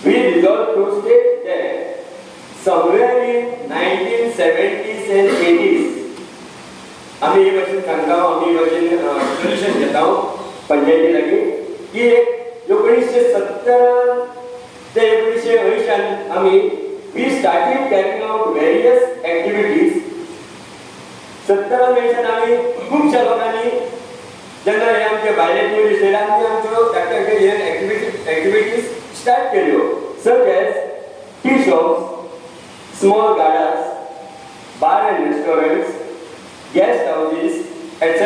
we resolved to state that somewhere in 1970s and 80s आम्ही हे भाशेन सांगता आम्ही भाशेन सोल्युशन घेता पंचायती लागीं की 1970 ते 1980 आम्ही we started carrying out various activities 70 वर्षांत आम्ही खूपशा लोकांनी जेन्ना हे आमचे भायले टुरिस्ट येयले आमी आमच्यो धाकटे हे activities start केल्यो such as tea shops, small gardens, bar and restaurants, guest houses, etc.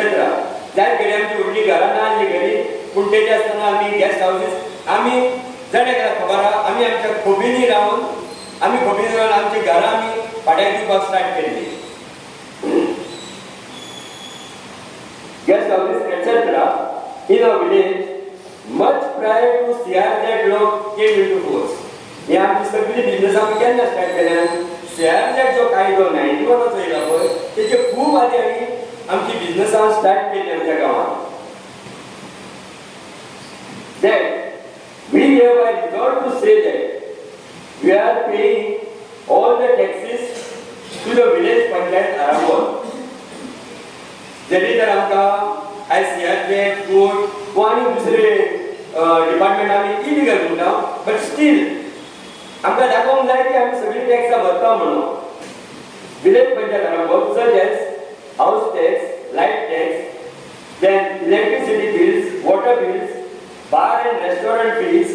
जाय कडेन आमची व्हडली घरां ना आसली घरी पूण तेजे आसतना आमी गेस्ट हाऊसेस आमी जाणा खबर आहा आमी आमच्या खोबींनी रावन आमची घरां आमी भाड्याक दिवपाक स्टार्ट केल्ली guest houses, etc. in a village much prior to CRZ law came into force. हे आमची सगळी बिझनेस आमी केन्ना स्टार्ट केल्यान CRZ जो कायदो 91 चो येयला पळय तेचे खूब आदी आमी आमची बिझनेस स्टार्ट केली आमच्या गांवांत. That we hereby resolve to say that we are paying all the taxes to the village panchayat Aramol. जरी तर आमकां आयज CRZ कोर्ट वा आनी दुसरे डिपार्टमेंट आमी इलिगल म्हणटा बट स्टील आमकां दाखोवंक जाय की आमी सगळी टॅक्सां भरता म्हणून village panchayat Aramol such as house tax, light tax, then electricity bills, water bills, bar and restaurant fees,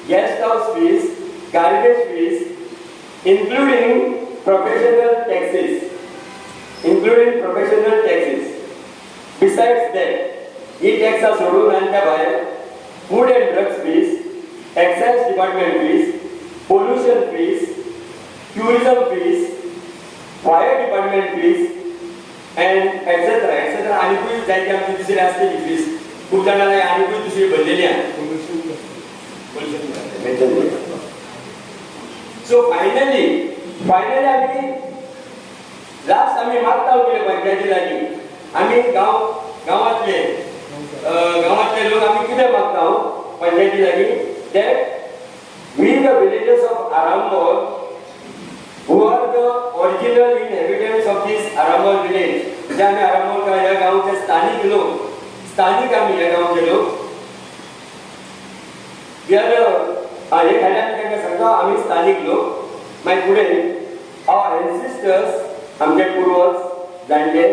guest house fees, garbage fees, including professional taxes. Besides that, e-tax are सोडून आमच्या भायर food and drugs fees, excise department fees, pollution fees, tourism fees, fire department fees, and etc. आनीकूय जायती आमची दुसरी आसतली fees खूब जाणांनी आनीकूय दुसरी भरलेली आहा सो फायनली आमी लास्ट आमी मागता गेले पंचायती लागीं आमी गांवांतले लोक आमी कितें मागता पंचायती लागीं that we the villagers of Aramol who are the original inhabitants of this Aramol village जे आमी Aramol का ह्या गांवचे स्थानिक आमी ह्या गांवचे लोक we are हे खाली आमी तांकां सांगता आमी स्थानिक लोक मागीर फुडें our ancestors आमचे पूर्वज जाणटे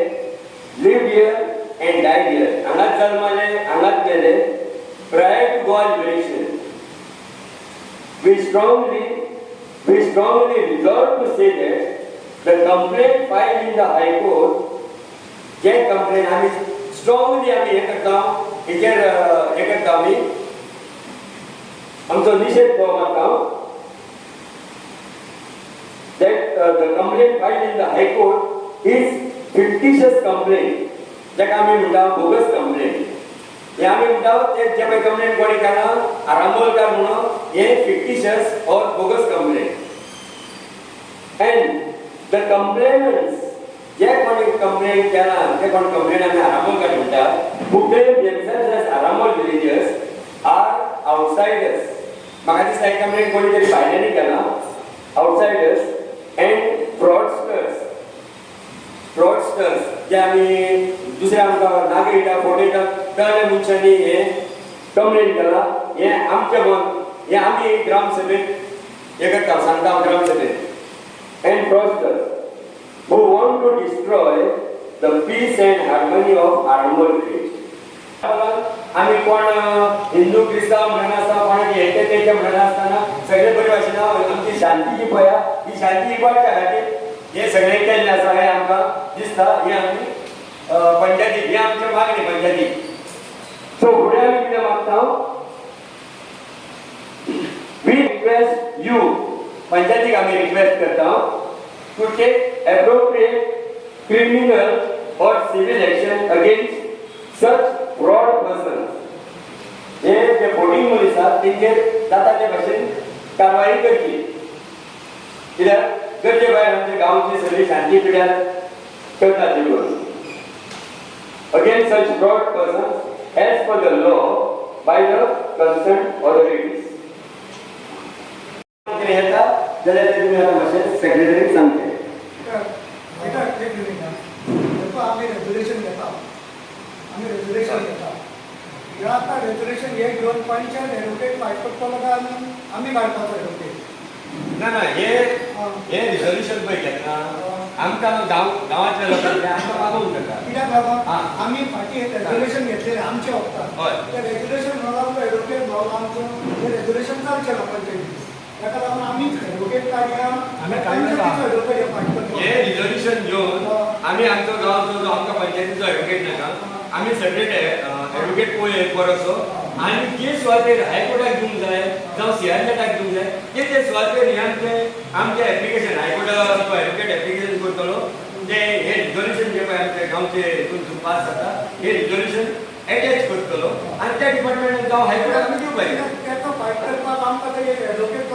lived here and died here हांगाच जल्मले हांगाच गेले prior to Goa liberation we strongly resolve to say that the complaint filed in the High Court जे complaint आमी strongly आमी हे करता हेचेर हे करता आमी आमचो निषेध मारता that the complaint filed in the High Court is fictitious complaint जेका आमी म्हणटा bogus complaint हे आमी म्हणटा ते जे पळय कंप्लेंट कोणी केला आरांबोलकार म्हणून हे fictitious or bogus complaint and the complainants जे कोणी कंप्लेंट केला जे कोण कंप्लेंट आमी आरांबोलकार म्हणटा who claim themselves as Aramol villagers are outsiders म्हाका दिसता ही कंप्लेंट कोणी तरी भायल्यानी केला outsiders and fraudsters जे आमी दुसरे आमकां नागे येता फोटो येता त्या मनशांनी हे कंप्लेंट केला हे आमचे मन हे आमी ग्रामसभेत हे करता सांगता ग्रामसभेत and fraudsters who want to destroy the peace and harmony of Aramol village. आमी कोण हिंदू क्रिस्ताव म्हणून आसा कोणाची हेचे म्हणून आसतना सगळे बरे भाशेन आमची शांती जी पळय ही शांती इबाडच्या खातीर हे सगळे केल्ले आसा हे आमकां दिसता हे आमी पंचायती हे आमचे मागणी पंचायती सो फुडें आमी कितें मागता वी रिक्वेस्ट यू पंचायतीक आमी रिक्वेस्ट करता टू टेक एप्रोप्रिएट क्रिमिनल और civil action against such fraud persons हे जे वोटिंग मनीस आसा तेंचेर जाता ते भाशेन कारवाई करची कित्याक गरजे भायर आमच्या गांवची सगळी शांती पिड्यार करता ती करून against such fraud persons as per the law by the concerned authorities. जाल्यार ते तुमी आतां मातशें सेक्रेटरीक सांगचे. आम्ही रेग्युलेशन घेता हे आता रेग्युलेशन हे घेऊन पंचायत एडवोकेट फायट करतलो काय आम्ही काढपाचो एडवोकेट ना हे रिझोल्युशन पळय घेतना आमकां गांवांतल्या लोकांचे आमकां मागूंक जाता. कित्याक लागून आमी फाटी रेग्युलेशन घेतलेले आमच्या वखदार ते रेग्युलेशन लागून एडवोकेट भाव आमचो हे रेग्युलेशन जावचें ना पंचायतीन ताका लागून आमी एडवोकेट काडया एडवोकेट फायट करता. हे रिझोल्युशन घेवन आमी आमचो गांवचो जो आमकां पंचायतीचो एडवोकेट नाका आमी सेपरेट एडवोकेट पळय बरोसो आनी जे सुवातेर हायकोर्टाक दिवंक जाय जावं CRZ दिवंक जाय ते सुवातेर हे आमचें एप्लिकेशन हायकोर्टाक तो एडवोकेट एप्लिकेशन करतलो जे हे रिझोल्युशन जे पळय आमच्या गांवचे हितून पास जाता हे रिझोल्युशन एटॅच करतलो आनी त्या डिपार्टमेंटान जावं हायकोर्टाक आमी दिवपाक जाय. तेका फायट करपाक आमकां ते एडवोकेट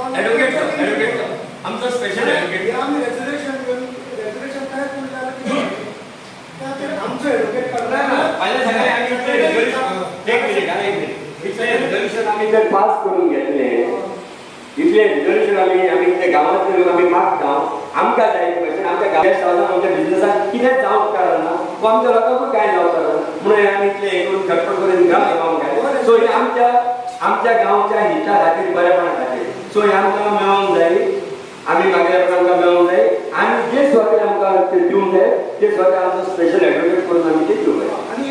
आमचो स्पेशल एडवोकेट आमी रेग्युलेशन तयार केलें आमचो एडवोकेट करणार पहिल्या सगळे आम्ही इतले रिझोल्युशन आम्ही जर पास करून घेतले इतले रिझोल्युशन आम्ही ते गांवांतले लोक आम्ही मागता आमकां जाय भशेन आमच्या गांवांत आमच्या बिझनेसाक कितें जावंक काडना वो आमच्या लोकांकूय कांय जावंक काडना म्हणून आमी इतले हे करून खटपट करून गांव घेवंक जाय. सो हे आमच्या गांवच्या हिता खातीर बरेपणा खातीर सो हे आमकां मेळोंक जाय आमी मागल्या आमकां मेळोंक जाय आनी जे सुवातेर आमकां ते दिवंक जाय ते सुवातेर आमचो स्पेशल एडवोकेट करून आमी ते दिवंक जाय. आणि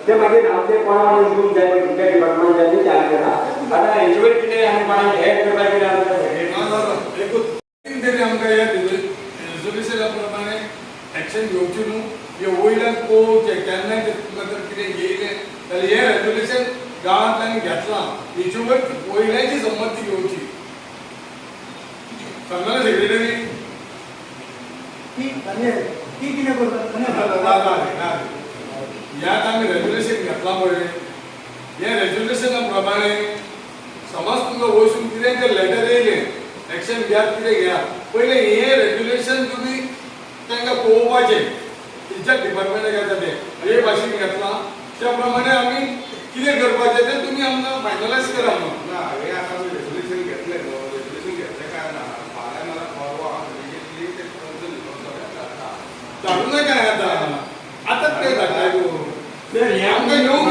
ते मागीर आमचे कोणाक दिवंक जाय तुमच्या डिपार्टमेंट जाय ते आमी करा आतां हेचे वयर कितें आमी कोणाक हेल्प करपाक कितें आमकां ह्या रिझोल्युशना प्रमाणे एक्शन घेवची न्हू हे वयल्यान पळोवचें केन्नाय कितें येयलें जाल्यार हें रेग्युलेशन गांवांतल्यान घेतलां हेचे वयर वयल्याची संमती घेवची सांगलें सेक्रेटरी ती कितें करता यात आमी रेग्युलेशन घेतलां पळय हे रेग्युलेशना प्रमाणे समज तुमकां वचून कितें तें लेटर येयलें एक्शन घेयात कितें घेयात पयलें हे रेग्युलेशन तुमी तांकां पळोवपाचें खंयच्या डिपार्टमेंटाक येता तें हे भाशेन घेतलां त्या प्रमाणे आमी कितें करपाचें तें तुमी आमकां फायनलायज करा म्हणून ना हे आतां आमी रेजोल्युशन घेतलें न्हू रेजोल्युशन घेतलें काय ना फाल्यां नाल्यार परवा इमिडिएटली ते धाडूं नाका आतां आतांच तें धाडटाय तूं आमकां येवंक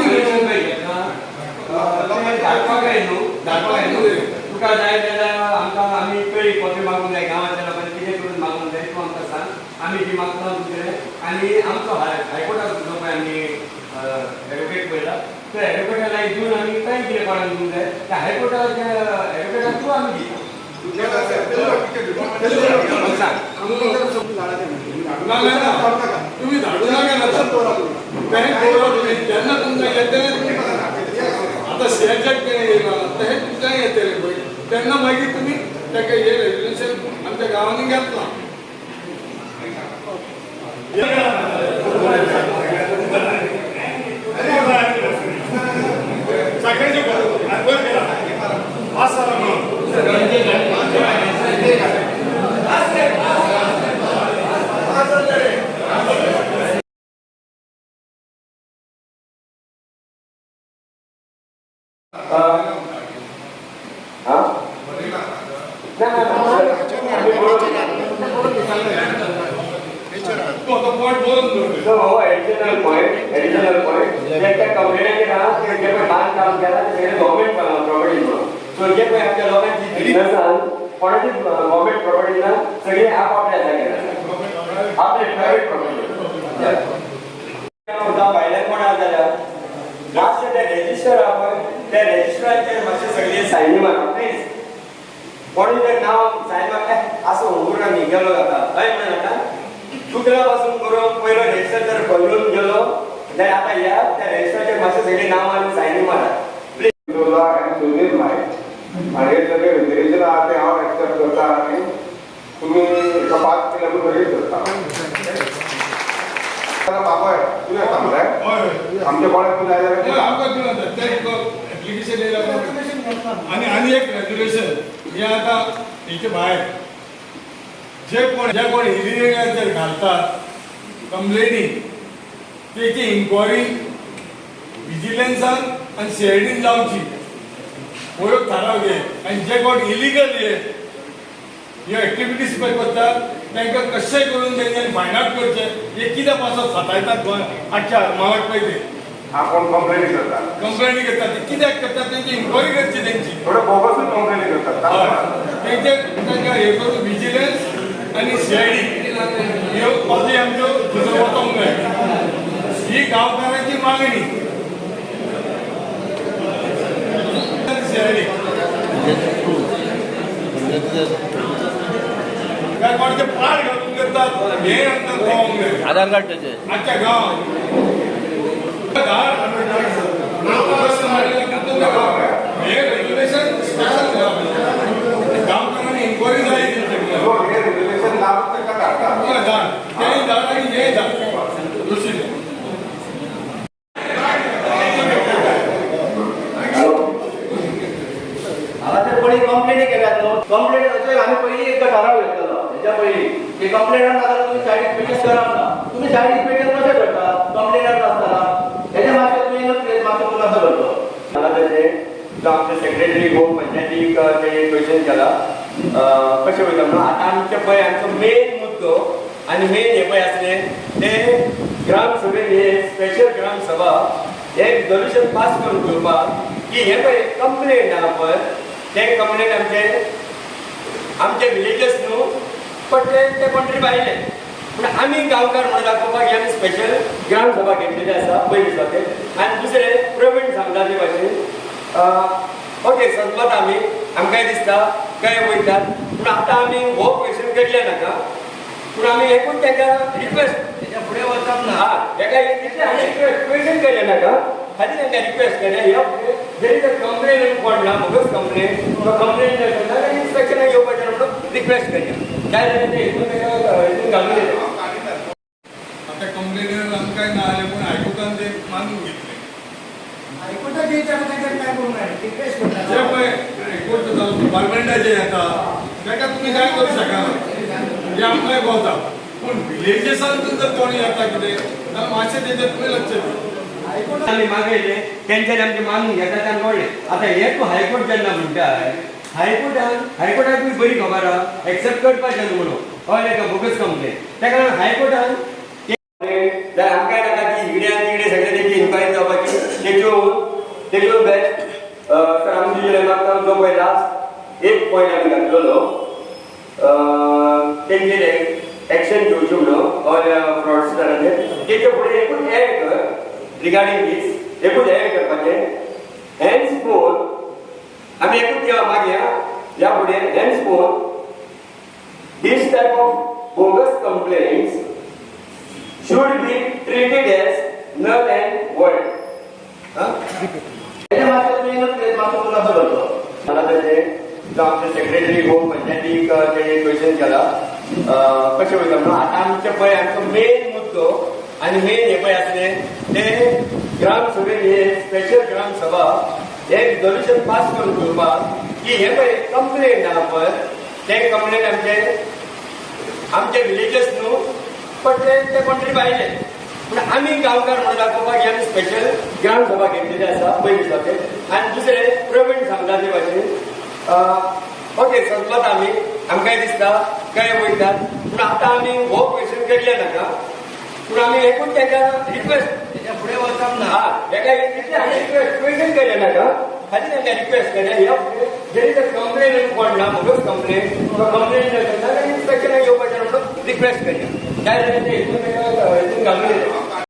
तुका जाय जाल्यार आमकां आमी पयलीं कॉपी मागूंक जाय गांवांतल्या लोकांनी कितें करून मागूंक जाय तूं आमकां सांग आमी ती मागता तुमचे आनी आमचो हायकोर्टाक जो पळय आमी एडवोकेट पळयला त्या एडवोकेटा लायक दिवन आमी कांय कितें कोणाक दिवंक जाय त्या हायकोर्टाच्या एडवोकेटाक थ्रू आमी दिता. तुम्ही धाडू नाका जेन्ना तुमकां येतलें आता CRZ येयला हे तुमकां येतलें पळय तेन्ना मागीर तुमी ताका हे रेग्युलेशन आमच्या गांवांनी घेतलां एडिशनल पॉइंट त्या कंपनीचे ना जे पण बांधकाम केला ते गव्हर्नमेंट प्रॉपर्टी म्हणून सो जे पण आमच्या लोकांची बिझनेस कोणाची गव्हर्नमेंट प्रॉपर्टी ना सगळे आपापल्या जाग्यार आपले प्रायव्हेट प्रॉपर्टी भायल्यान कोण आसा जाल्यार मातशें ते रेजिस्टर आहा पळय त्या रेजिस्टराचेर मातशें सगळे सायनी मारता प्लीज कोणी जर नांव सायन मारता असं उंगुरा न्ही गेलो जाता हय म्हणून जाता चुकला पासून करून पयलो रेजिस्टर जर बदलून गेलो जाल्यार आतां या त्या रेजिस्टराचेर मातशें सगळी नांवां आनी सायनी मारात प्लीज. आणि सुनील नायक आणि हे सगळे रिजर्वेशन आहा ते हांव एक्सेप्ट करता आनी तुमी एका 5 किलोमीटर रेट करता बाबा तुवें सांगलें आमच्या गोळ्याक तूं जाय जाल्यार आमकां दिवं ते एप्लिकेशन येयला आनी एक रेग्युलेशन हे आतां हेचे भायर जे कोण इलिगल घालतात कंप्लेनी तेची इन्क्वायरी विजिलन्सान आनी CIDन जावची पळोवप थाराव घे आनी जे कोण इलिगल हे ह्यो एक्टिविटीज पळय करतात तांकां कशेंय करून तेंच्यांनी फायंड आउट करचें हे कित्याक पासत सतायतात गोंय आख्या म्हाका पळय ते आपण कंप्लेंट करतात कंप्लेनी करतात ते कित्याक करतात तेंची इन्क्वायरी करची तेंची थोडं बोगसून कंप्लेंट करतात हय तेंचे तांकां हे करून विजिलन्स आनी सीआयडी ह्यो पदवी आमच्यो थंयसर वचोंक जाय ही गांवकारांची मागणी सीआयडी काय कोणाचे पाड घालून करतात हे आमकां कळोंक जाय आधार कार्ड त्याचे आख्या गांवांत हे रेग्युलेशन स्पेशल गांवकारांनी इन्क्वायरी जाय हे रेग्युलेशन लागू करतात तेही धाड आणि हे धाड दुसरी कोणी कंप्लेंट केल्यात न्हू कंप्लेंट आम्ही पहिली एक ठराव घेतलो त्याच्या पहिली की कंप्लेंट नाजाल्यार तुम्ही सायड इन्स्पेक्शन करप ना तुम्ही सायड इन्स्पेक्शन कशें करता कंप्लेंट नासतना हेच्या मागचे तुवें मागचो पूण असो करतो मला त्याचे जो आमचे सेक्रेटरी गोम पंचायतीक ते क्वेश्चन केला कशें वयता म्हणून आतां आमचे पळय आमचो मेन मुद्दो आनी मेन हे पळय आसले ते ग्राम सभेन हे स्पेशल ग्राम सभा हे रिजोल्युशन पास करून घेवपाक की हे पळय कंप्लेंट आहा पळय ते कंप्लेंट आमचे विलेजस न्हू पण ते कंट्री भायले पूण आमी गांवकार म्हणून दाखोवपाक ही आमी स्पेशल ग्राम सभा घेतलेली आसा पयली दिसाचे आनी दुसरे प्रवीण सांगता ते भाशेन ओके समजता आमी आमकांय दिसता काय वयतात पूण आतां आमी हो क्वेश्चन केल्ले नाका पूण आमी एकूच तांकां रिक्वेस्ट फुडें वचप ना ताका इतलें आमी क्वेश्चन केलें नाका खाली तांकां रिक्वेस्ट केलें ह्या जरी तर कंप्लेन पडला बोगस कंप्लेन कंप्लेन करता इन्स्पेक्शनाक येवपाचें म्हणून रिक्वेस्ट केली काय जालें तें हितून घालून दिलें आता कंप्लेनीर आमकां ना जालें पूण हायकोर्टान ते मानून घेतले हायकोर्टाचे विचार तांकां काय करूंक जाय रिक्वेस्ट जे करता पळय हायकोर्ट जावं डिपार्टमेंटाचे येता ताका तुमी काय करूं शकना हे आमकांय कळटा पूण विलेजेसांतून जर कोणी येता कितें जाल्यार मातशें तेजेर तुमी लक्ष दिवं हायकोर्ट आमी मागयले तेंच्यांनी आमचे मानून घेता तेन्ना कळ्ळें आतां हे तूं हायकोर्ट जेन्ना म्हणटाय हायकोर्टाक बी बरी खबर आहा एक्सेप्ट करपाचें न्हू म्हणून हय ताका बोगस कंप्लेन ताका लागून हायकोर्टान जाल्यार आमकांय नाका ती हिगडे आनी तिगडे सगळे तेची इन्क्वायरी जावपाची तेच्यो बेस्ट सर आमी तुजे मागता जो पळय लास्ट एक पॉयंट आमी घातलेलो तेंचेर एक्शन घेवच्यो म्हणून ऑल फ्रॉडस्टरांचेर तेचे फुडें एकूच एड कर रिगार्डिंग दीस एकूच एड करपाचें हेन्सफोर्थ आमी एकूच देवा मागया ह्या फुडें henceforth this type of bogus complaints should be treated as null and void. त्याच्या मागचे तुवें मागचो पूण असो करतो मला त्याचे जो आमचे सेक्रेटरी गोम पंचायतीक ते क्वेश्चन केला कशें वयता म्हणून आतां आमचे पळय आमचो मेन मुद्दो आनी मेन हे पळय आसले ते ग्राम सभेन हे स्पेशल ग्राम सभा हे रिजोल्युशन पास करून घेवपाक की हे पळय कंप्लेंट आहा पळय ते कंप्लेंट आमचे विलेजस न्हू पण ते कंट्री भायले पूण आमी गांवकार म्हणून दाखोवपाक ही आमी स्पेशल ग्राम सभा घेतलेली आसा पयली दिसाचे आनी दुसरे प्रवीण सांगता ते भाशेन ओके समजता आमी आमकांय दिसता काय वयतात पूण आतां आमी हो क्वेश्चन केल्ले नाका पूण आमी एकूच तांकां रिक्वेस्ट फुडें वचप ना ताका इतलें आमी क्वेश्चन केलें नाका खाली तांकां रिक्वेस्ट केलें ह्या जरी तर कंप्लेन पडला बोगस कंप्लेन कंप्लेन करता इन्स्पेक्शनाक येवपाचें म्हणून रिक्वेस्ट केली काय जालें तें हितून घालून दिलें